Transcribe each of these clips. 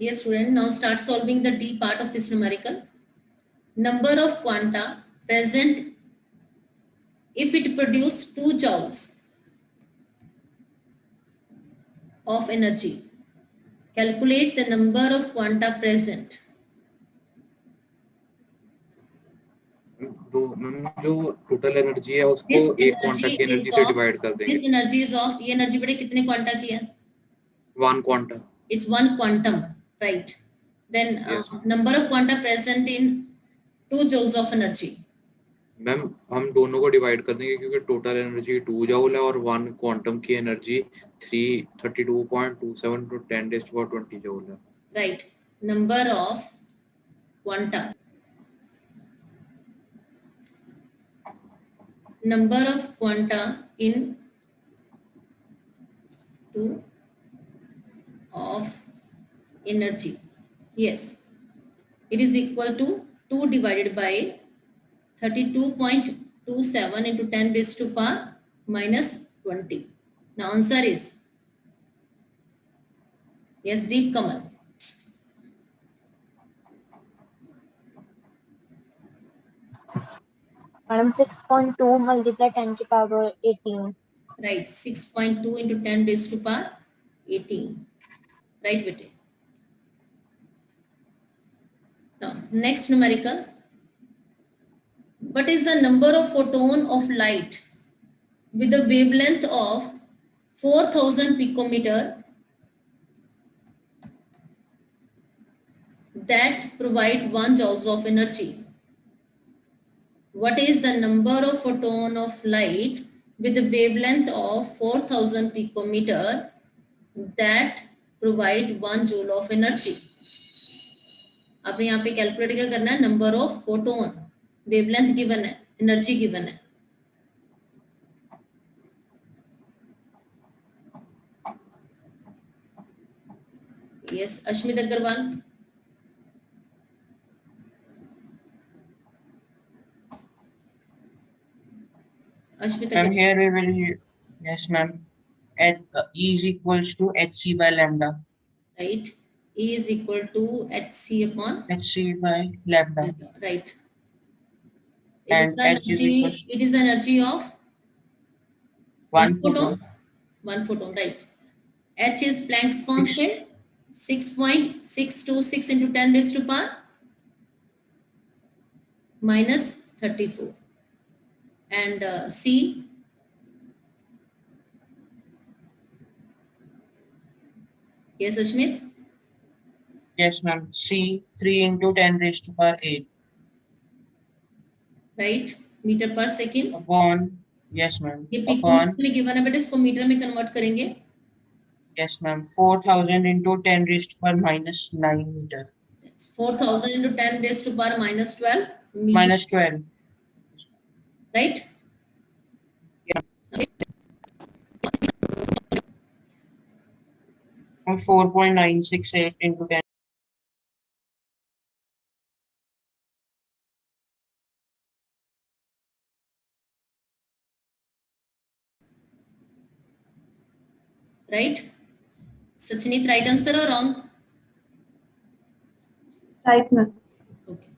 Yes, student. Now start solving the D part of this numerical. Number of quanta present if it produce 2 joules of energy. Calculate the number of quanta present. जो total energy है उसको एक quanta की energy से divide कर देंगे. This energy is of, ये energy बेटे कितने क्वांटा की है? 1 quanta. It's 1 quantum, right? Then Yes. Number of quanta present in 2 joules of energy. Ma'am हम दोनों को डिवाइड कर देंगे क्योंकि टोटल एनर्जी 2 जूल है और 1 क्वांटम की एनर्जी 332.27 to 10⁻20 जूल है. Right. Number of quanta. Number of quanta in 2 of energy. Yes. It is equal to 2 divided by 32.27 into 10 raised to power minus 20. Now answer is, yes, Deep Kamal. Madam, 6.2 multiply 10 to power 18. Right, 6.2 into 10 raised to power 18. Right, bete. Now, next numerical. What is the number of photon of light with a wavelength of 4000 picometer that provide 1 joules of energy? What is the number of photon of light with a wavelength of 4000 picometer that provide 1 joule of energy? आपने यहाँ पे calculate क्या करना है? Number of photon, wavelength given है, energy given है. Yes, Ashmit Agarwal. Ashmit Ma'am, here we will, yes ma'am, at E is equals to hc by lambda. Right, E is equal to hc upon hc by lambda. Right. And H is equals It is energy of 1 photon. 1 photon, right. H is Planck's constant, 6.626 into 10 raised to power minus 34. And C, yes, Ashmit? Yes ma'am, C 3 into 10 raised to power 8. Right, meter per second. Upon, yes ma'am, ये upon, में given है बेटे, इसको metre में convert करेंगे. yes ma'am, 4000 into 10 raised to power minus 9 meter. 4000 into 10 raised to power minus 12 meter. Minus 12. Right? Yeah. 4.968 into 10. Right? Sachinit, right answer or wrong? Right, ma'am. Okay.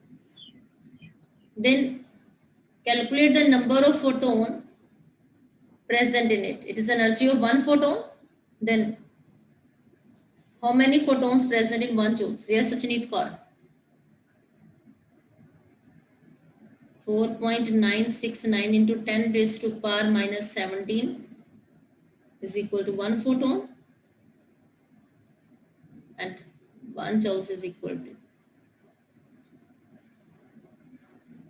Then calculate the number of photon present in it. It is energy of 1 photon. Then how many photons present in 1 joule? Yes, Sachinit Kaur. 4.969 into 10 raised to power minus 17 is equal to 1 photon, and 1 joules is equal to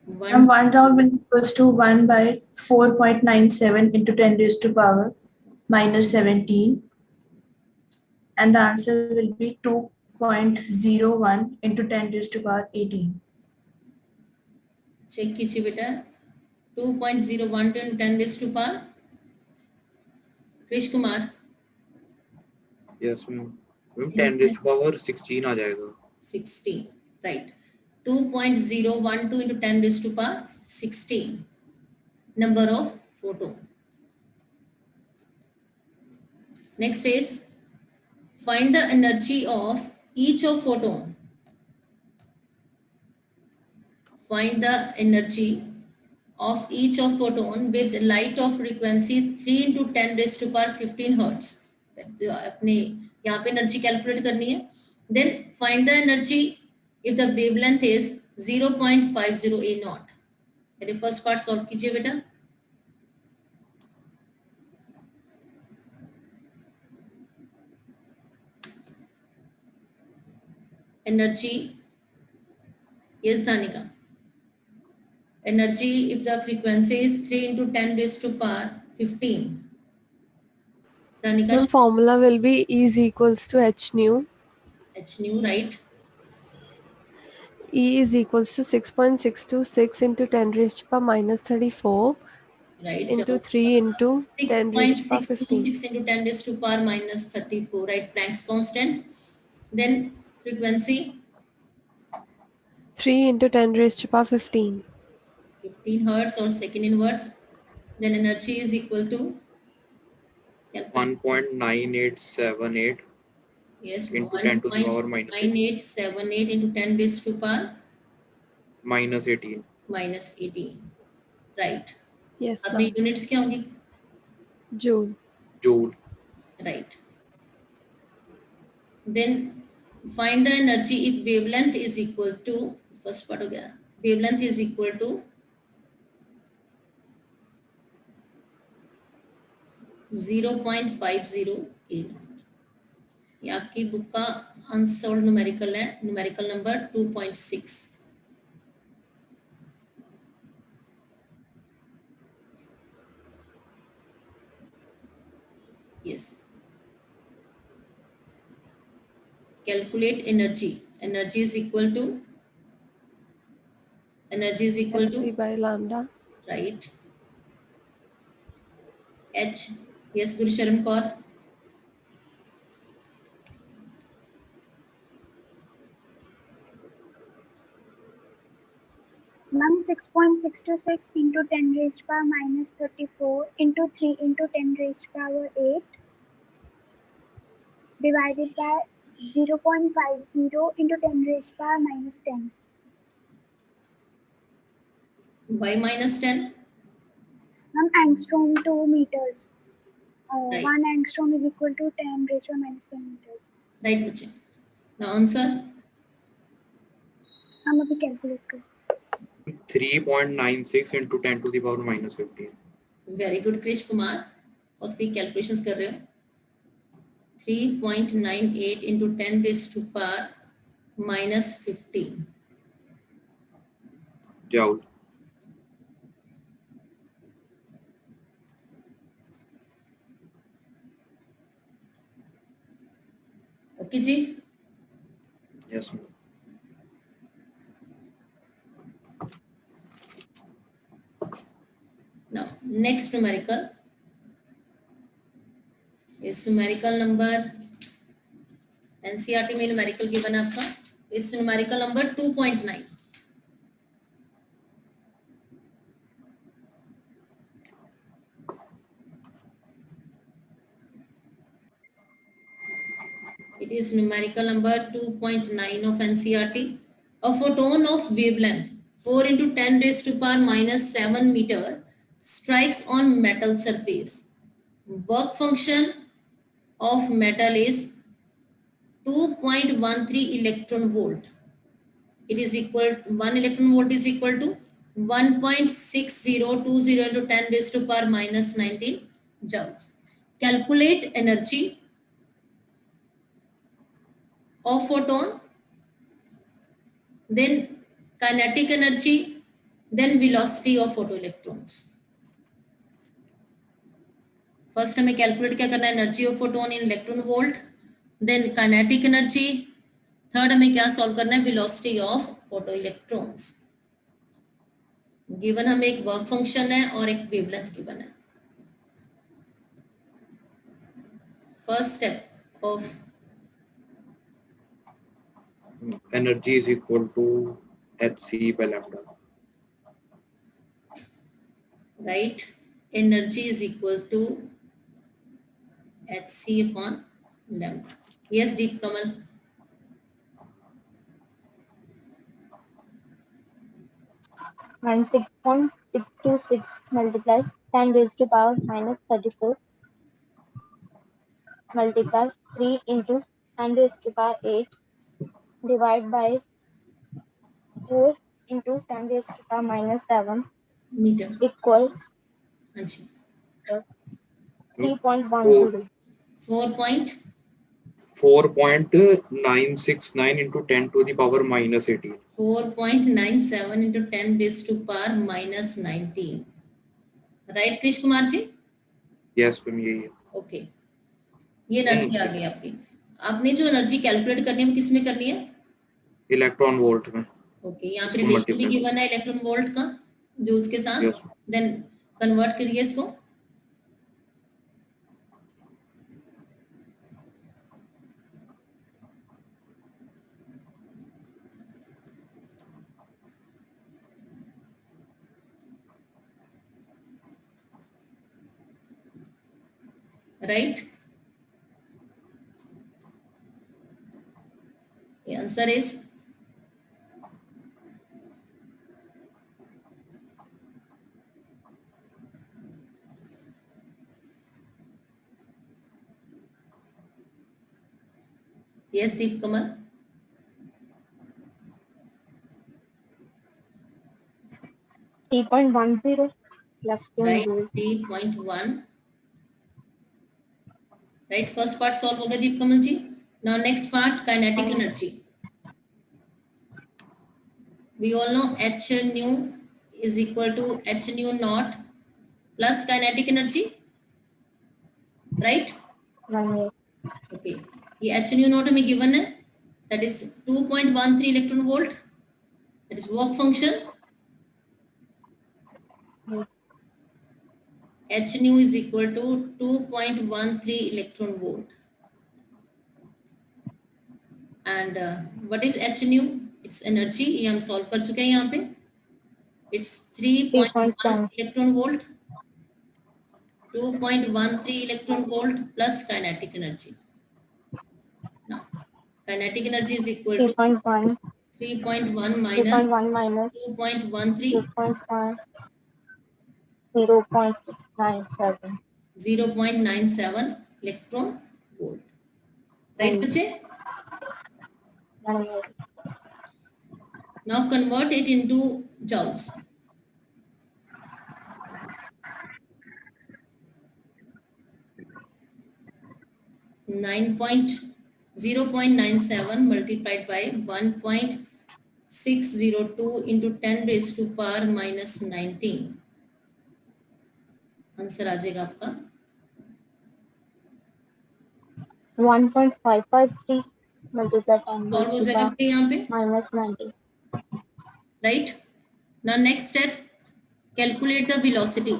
1. 1 joule will be equals to 1 by 4.97 into 10 raised to power minus 17. And the answer will be 2.01 into 10 raised to power 18. Check कीजिए बेटा. 2.01 into 10 raised to power. Krish Kumar. Yes ma'am. 10 raised to power 16 आ जाएगा. 16, right. 2.012 into 10 raised to power 16. Number of photon. Next is find the energy of each of photon, find the energy of each of photon with light of frequency 3 into 10 raised to power 15 hertz. अपने यहाँ पे energy calculate करनी है. Then find the energy if the wavelength is 0.50 a naught. पहले first part solve कीजिए बेटा. Energy, yes Danika. Energy if the frequency is 3 into 10 raised to power 15. Danika, The formula will be E is equals to h nu. h nu, right? E is equals to 6.626 into 10 raised to power minus 34 Right. into 3 into 10 raised to power 15. 6.626 into 10 raised to power minus 34, right? Planck's constant. Then frequency 3 into 10 raised to power 15. 15 hertz or second inverse. Then energy is equal to 1.9878 yes, into 10 to the power minus 18. 1.9878 into 10 raised to power minus 18. minus 18, right? Yes, अब ये ma'am. units क्या होंगी? Joule. Joule. Right. Then find the energy if wavelength is equal to, first part हो गया, wavelength is equal to 0.50 a naught. ये आपकी book का unsolved numerical है, numerical number 2.6. yes. Calculate energy. Energy is equal to Hc by lambda. right, h, yes Gurusharan Kaur. Ma'am, 6.626 into 10 raised to power minus 34 into 3 into 10 raised to power 8 divided by 0.50 into 10 raised to power minus 10. Why minus 10? Ma'am, angstrom to meters. Right. 1 angstrom is equal to 10 raised to power minus 10 meters. Right, बच्चे. Now answer. हम अभी calculate करें. 3.96 into 10 to the power minus 15. Very good Krish Kumar. बहुत भी calculations कर रहे हो. 3.98 into 10 raised to power minus 15. Joule. Okay ji. Yes, ma'am. Now next numerical is numerical number NCERT में numerical given है आपका. It's numerical number 2.9. It is numerical number 2.9 of NCERT. A photon of wavelength 4 into 10 raised to power minus 7 meter strikes on metal surface. Work function of metal is 2.13 electron volt. It is equal, 1 electron volt is equal to 1.6020 into 10 raised to power minus 19 joules. Calculate energy of photon, then kinetic energy, then velocity of photoelectrons. First हमें calculate क्या करना है, energy of photon in electron volt, then kinetic energy, third हमें क्या solve करना है, velocity of photoelectrons. Given हमें एक work function है और एक wavelength given है. First step of Energy is equal to Hc by lambda. right, energy is equal to Hc upon lambda. Yes Deep Kamal. And 6.626 multiplied 10 raised to power minus 34 multiply 3 into 10 raised to power 8 divide by 4 into 10 raised to power minus 7 metre, equal हाँ जी, 3.10. 4.969 4.969 into 10 to the power minus 18. 4.97 into 10 raised to power minus 19. Right Krish Kumar ji? Yes, ma'am यही है. Okay, ये energy आ गई आपकी. आपने जो energy calculate करनी है वो किस में करनी है? इलेक्ट्रॉन वोल्ट में. ओके, यहाँ पे इसको रिलेशन भी multiply. गिवन है इलेक्ट्रॉन वोल्ट का जो उसके साथ. Yes. देन कन्वर्ट करिए इसको. Right, the answer is yes, Deep Kamal. T.10 electron Right, volt. 3.1. Right, first part solve हो गया दीप कमल जी. Now next part, kinetic energy. We all know H nu is equal to H nu naught plus kinetic energy. Right? 1 minute. Okay. ये H nu naught हमें given है. That is 2.13 electron volt. That is work function. H nu is equal to 2.13 electron volt. And what is H nu? It's energy. ये हम solve कर चुके हैं यहाँ पे. It's 3.1 3.1. electron volt, 2.13 electron volt plus kinetic energy. Now, kinetic energy is equal to 3.1. 3.1 minus 3.1 minus 2.13, 2.5. 0.97. 0.97 electron volt. Right, बच्चे? 1 minute. Now convert it into joules. Nine point 0.97 multiplied by 1.602 into 10 raised to power minus 19. Answer आ जाएगा आपका 1.553 multiplied 10 solve हो raised to जाएगा power बेटे यहाँ पे. minus 90. Right, now next step, calculate the velocity.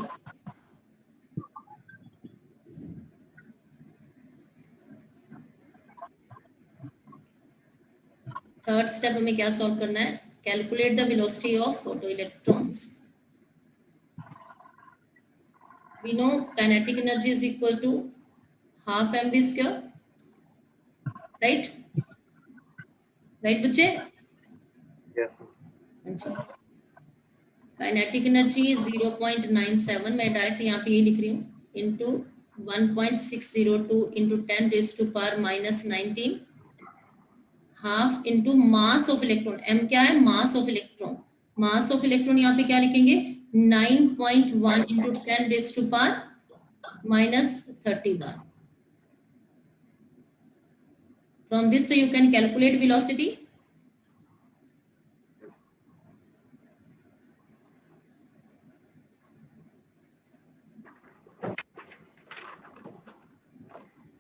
Third step हमें क्या solve करना है? Calculate the velocity of photo electrons. We know kinetic energy is equal to half mv square. Right, right बच्चे? Yes. अच्छा, kinetic energy 0.97, मैं direct यहाँ पे ये लिख रही हूँ, into 1.602 into 10 raise to power minus 19 half into mass of electron. m क्या है? Mass of electron. Mass of electron यहाँ पे क्या लिखेंगे? 9.1 into 10 raise to power minus 31. From this you can calculate velocity.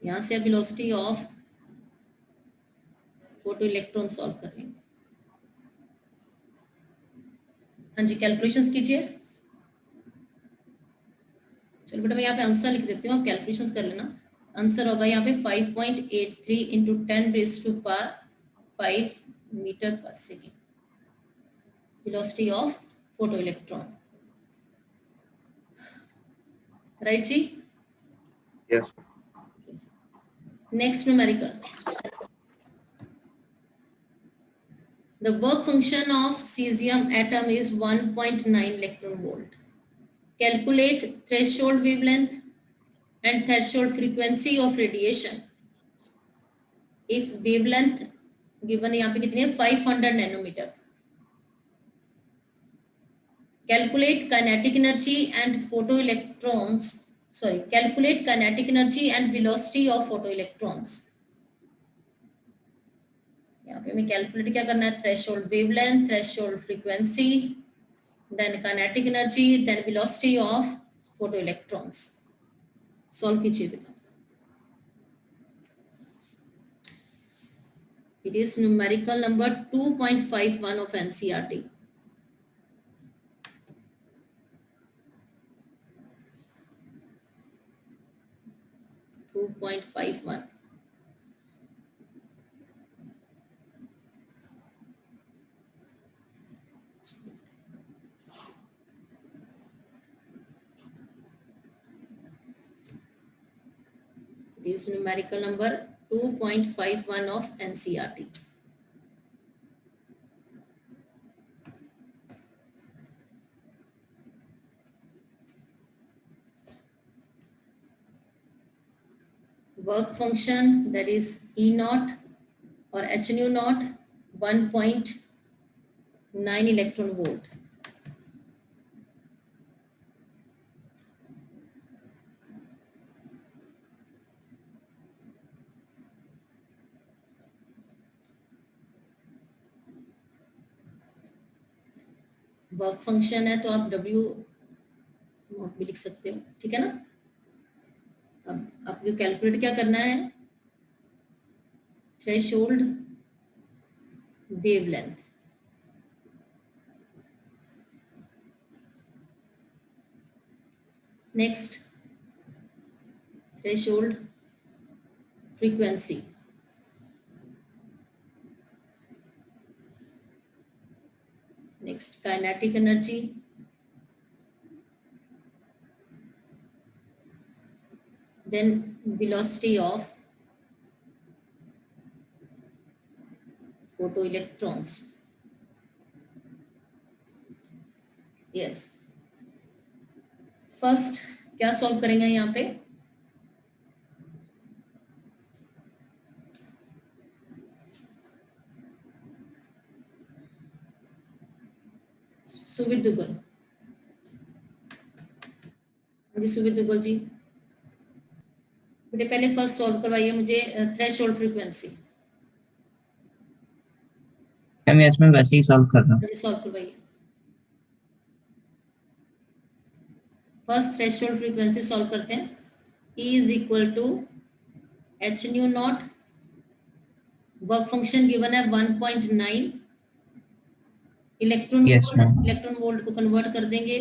यहाँ से velocity of photo electron solve कर लेंगे. हाँ जी, कैलकुलेशंस कीजिए. चलो बेटा मैं यहाँ पे आंसर लिख देती हूँ, आप कैलकुलेशंस कर लेना. आंसर होगा यहाँ पे 5.83 into 10 raise to power 5 metre पर second velocity of photo electron. Right जी? Yes. Next numerical. The work function of cesium atom is 1.9 electron volt. Calculate threshold wavelength and threshold frequency of radiation. If wavelength given यहाँ पे कितनी है 500 nanometer. Calculate kinetic energy and photoelectrons. Sorry, calculate kinetic energy and velocity of photoelectrons. यहाँ पे हमें calculate क्या करना है, threshold wavelength, threshold frequency, then kinetic energy, then velocity of photo electrons. Solve कीजिए बेटा. It is numerical number 2.51 of NCERT. Is numerical number 2.51 of NCERT. Work function, that is E naught or H nu naught, 1.9 electron volt. Work function है तो आप W note भी लिख सकते हो, ठीक है ना. अब आपको कैलकुलेट क्या करना है, threshold wavelength. Next threshold frequency. Next, kinetic energy. Then velocity of photoelectrons. Yes. First, क्या सॉल्व करेंगे यहाँ पे, सुवीर दुग्गल. जी सुवीर दुग्गल जी, बेटे पहले फर्स्ट सॉल्व करवाइए मुझे थ्रेशोल्ड फ्रीक्वेंसी. मैं इसमें वैसे ही सॉल्व कर रहा हूँ. सॉल्व करवाइए. फर्स्ट थ्रेशोल्ड फ्रीक्वेंसी सॉल्व करते हैं. E is equal to h nu naught, work function given है 1.9 electron. Yes, ma'am. Electron volt को कन्वर्ट कर देंगे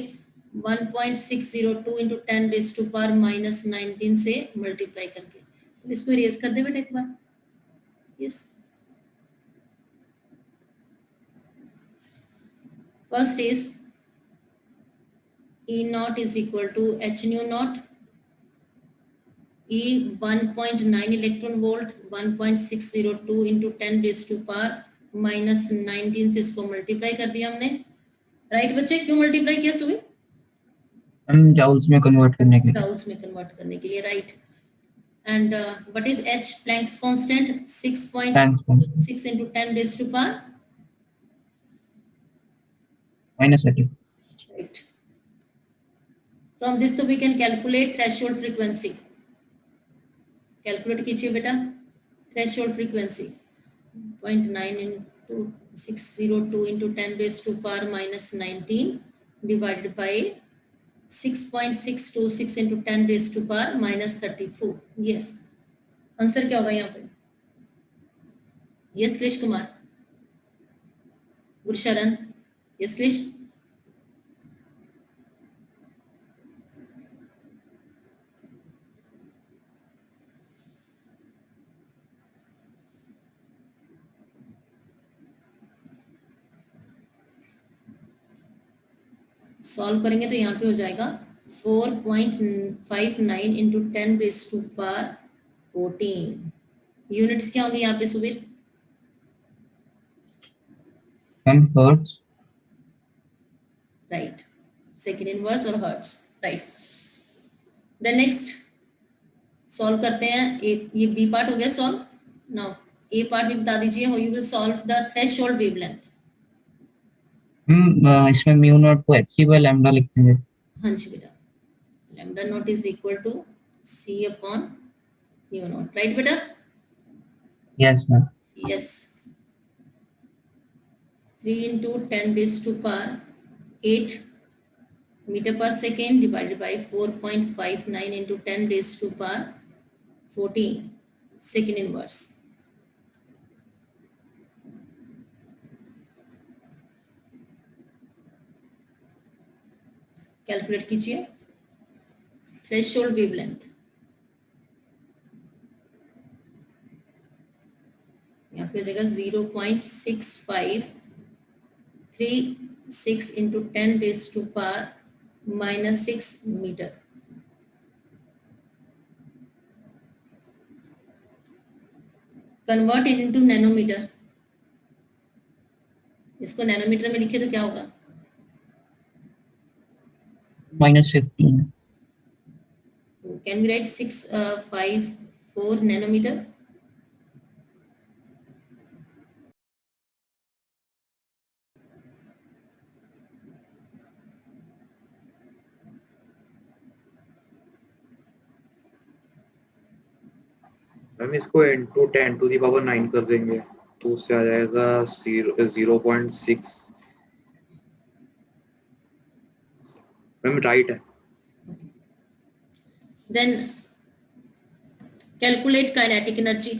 1.602 into 10 raise to power minus 19 से मल्टीप्लाई करके. तो इसको इरेज कर दे बेटा एक बार. Yes, first is E naught is equal to H nu naught. E 1.9 electron volt, 1.602 into 10 raised to power minus 19 से इसको मल्टीप्लाई कर दिया हमने. राइट बच्चे, क्यों मल्टीप्लाई किया सुबह? हम जाउल्स में कन्वर्ट करने के लिए. जाउल्स में कन्वर्ट करने के लिए, right. And what is H Planck's constant? 6.6 into 10 raised to power -30. right. From this so we can calculate threshold frequency. Calculate कीजिए बेटा threshold frequency. 0.9 into 602 into 10 raised to power minus 19 divided by 6.626 into 10 raised to power minus 34. Yes. Answer क्या होगा यहाँ पे? Yes Krish Kumar, Gursharan. Yes Krish. Solve करेंगे तो यहाँ पे हो जाएगा 4.59 into 10 raise to power 14. Units क्या होंगे यहाँ पे Subir? Ma'am, hertz. Right. Second inverse or hertz. Right. The next solve करते हैं. ये बी पार्ट हो गया सॉल्व. नाउ ए पार्ट भी बता दीजिए how you will solve the threshold wavelength. इसमें म्यू नॉट को hc by lambda लिख देंगे. हाँ जी बेटा. Lambda naught is equal to c upon nu naught. Right बेटा. Yes, ma'am. Yes. 3 into 10 raised to power 8 meter per second divided by 4.59 into 10 raised to power 14 second inverse. Calculate कीजिए threshold wavelength. यहाँ पे हो जाएगा 0.6536 into 10 raised to power -6 metre. Convert it into nanometre. इसको nanometre में लिखे तो क्या होगा? -15. Can we write 654 nanometre. Ma'am इसको into 10 to the power 9 कर देंगे तो उससे आ जाएगा 0.6. मैम राइट है. Then calculate kinetic energy.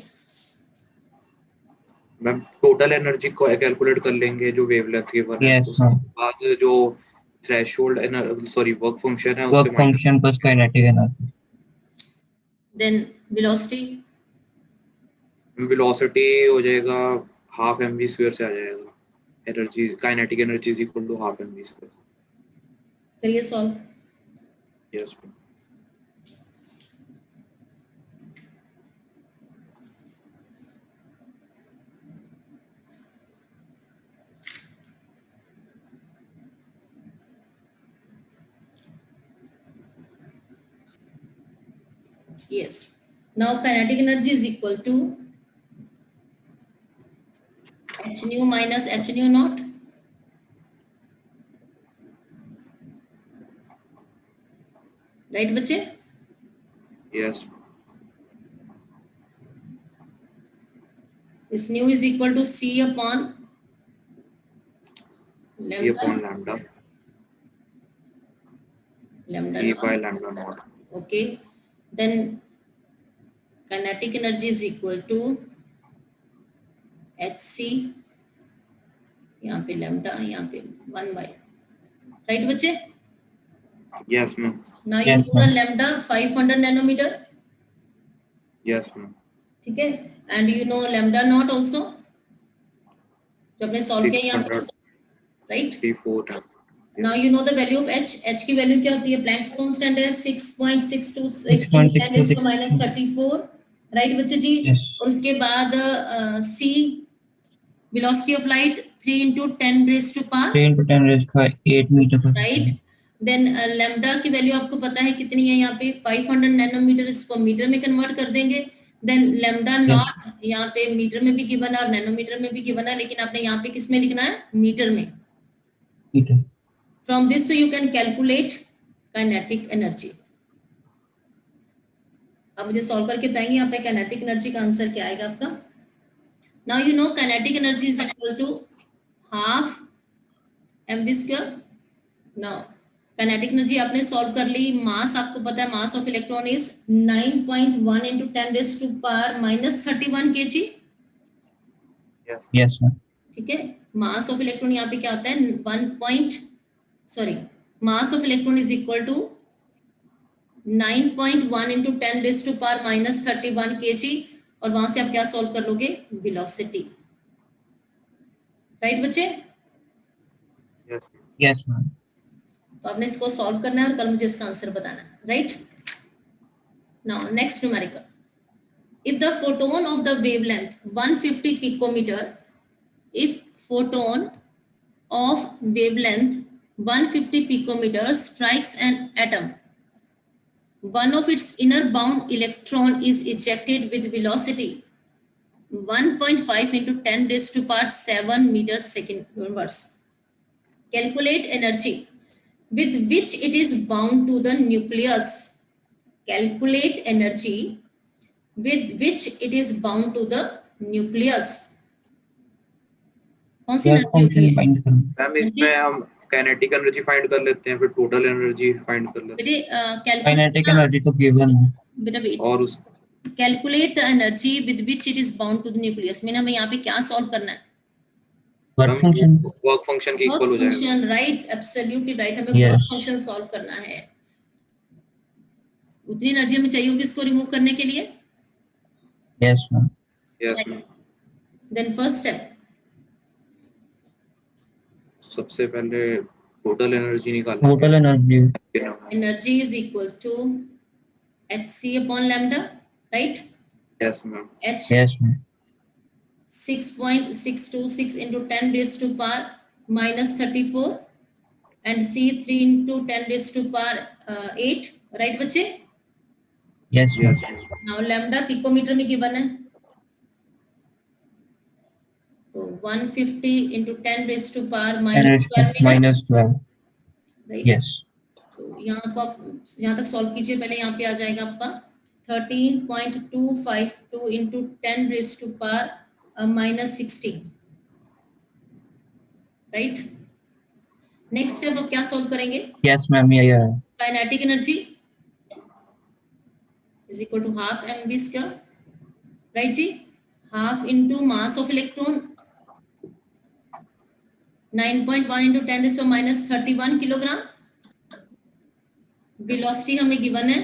Ma'am total energy को कैलकुलेट कर लेंगे जो वेवलेंथ के वन है. Yes, उसके ma'am. बाद जो थ्रेशोल्ड सॉरी वर्क फंक्शन है Work उससे function plus kinetic energy. Then velocity. Velocity हो जाएगा हाफ mv स्क्वायर से आ जाएगा. Energy kinetic energy is equal to half mv square. करिए solve. Yes. Yes. Now kinetic energy is equal to h nu minus h nu naught. Right बच्चे? Yes. This nu is equal to c upon e upon lambda. lambda Lambda e naught. by lambda naught. Okay. Then kinetic energy is equal to hc. यहाँ पे lambda, यहाँ पे 1 by. Right बच्चे? Yes ma'am. Now you Yes, know the ma'am. lambda 500 nanometer. Yes ma'am. ठीक है. And you know lambda naught also. जो आपने solve किया यहाँ पे. 600 Right? 34 times. Now you know the value of h. H की value क्या होती है? Planck's constant है 6.626 6.626. minus 34. Right बच्चे जी? Yes. और उसके बाद c velocity of light 3 into 10 raised to power. 3 into 10 raised by 8 meter per Right. second. Then lambda की वैल्यू आपको पता है कितनी है यहाँ पे 500 नैनोमीटर. इसको मीटर में कन्वर्ट कर देंगे. देन लैम्डा नॉट यहाँ पे मीटर में भी गिवन है और नैनोमीटर में भी गिवन है, लेकिन आपने यहाँ पे किस में लिखना है? मीटर में. Meter. From this you can calculate kinetic energy. अब मुझे सॉल्व करके बताएंगे यहाँ पे kinetic energy का आंसर क्या आएगा आपका. Now you know kinetic energy is equal to half mv square. Now kinetic energy आपने सॉल्व कर ली. मास आपको पता है, mass of electron is 9.1 into 10 raised to power -31 kg. Yes, ma'am. ठीक है. मास ऑफ इलेक्ट्रॉन यहाँ पे क्या होता है? Mass of electron is equal to 9.1 into 10 raised to power -31 kg. और वहां से आप क्या सॉल्व कर लोगे? वेलोसिटी. राइट बच्चे? Yes. Yes, ma'am. तो आपने इसको सॉल्व करना है और कल मुझे इसका आंसर बताना है. Right. Now next numerical. If the photon of the wavelength 150 picometer, if photon of wavelength 150 picometer strikes an atom. One of its inner bound electron is ejected with velocity 1.5 into 10 raised to power 7 meters second inverse. Calculate energy with which it is bound to the nucleus. Calculate energy with which it is bound to the nucleus. कौन सी work energy होगी function ये? Find करना ma'am इसमें हम kinetic energy find कर लेते हैं, फिर टोटल एनर्जी फाइंड कर लेते बेटे काइनेटिक कैलकुलेट एनर्जी तो गिवन है बेटा हैं वेट और उस calculate the energy with which it is bound to the nucleus मैंने हमें यहाँ पे क्या सॉल्व करना है वर्क फंक्शन वर्क फंक्शन के वर्क इक्वल हो जाएगा। फंक्शन राइट एब्सोल्युटली राइट हमें वर्क Yes. फंक्शन सॉल्व करना है उतनी एनर्जी हमें चाहिए होगी इसको रिमूव करने के लिए yes ma'am yes ma'am. Then first step सबसे पहले टोटल एनर्जी निकालना टोटल एनर्जी है। Energy is equal to hc upon lambda right yes ma'am. h yes ma'am 6.626 into 10 raised to power minus 34 and c 3 into 10 raised to power 8 right बच्चे yes ma'am yes now lambda picometer में given है तो 150 into 10 raised to power minus 12 meter minus 12 right yes तो यहाँ को आप यहाँ तक सॉल्व कीजिए पहले यहाँ पे आ जाएगा आपका 13.252 into 10 raised to power minus 16 right next step आप क्या सॉल्व करेंगे यस मैम ये है kinetic energy is equal to half mv square right जी half into mass of electron 9.1 into 10 raised to minus 31 kilogram velocity हमें given है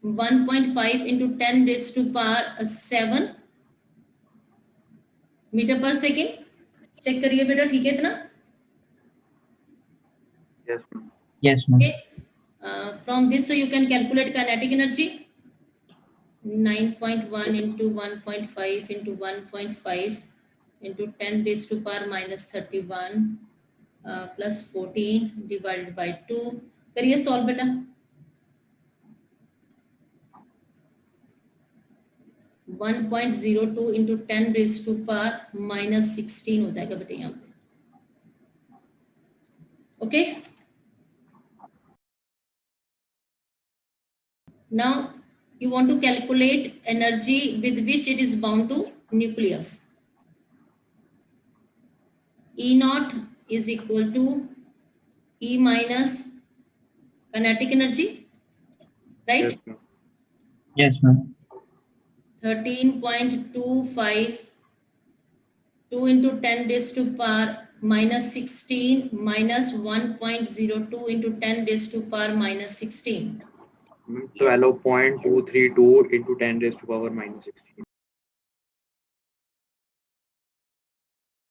1.5 into 10 raised to power 7 metre पर second check करिए बेटा ठीक है इतना yes ma'am. Yes ma'am okay from this so you can calculate kinetic energy 9.1 into 1.5 into 1.5 into 10 raised to power minus 31 plus 14 divided by 2 करिए solve बेटा 1.02 into 10 raised to power minus 16 हो जाएगा बेटा यहाँ पे okay now you want to calculate energy with which it is bound to nucleus E naught is equal to E minus kinetic energy right yes ma'am. Yes ma'am 13.25 2 into 10 raised to power minus 16 minus 1.02 into 10 raised to power minus 16 12.232 into 10 raised to power minus 16।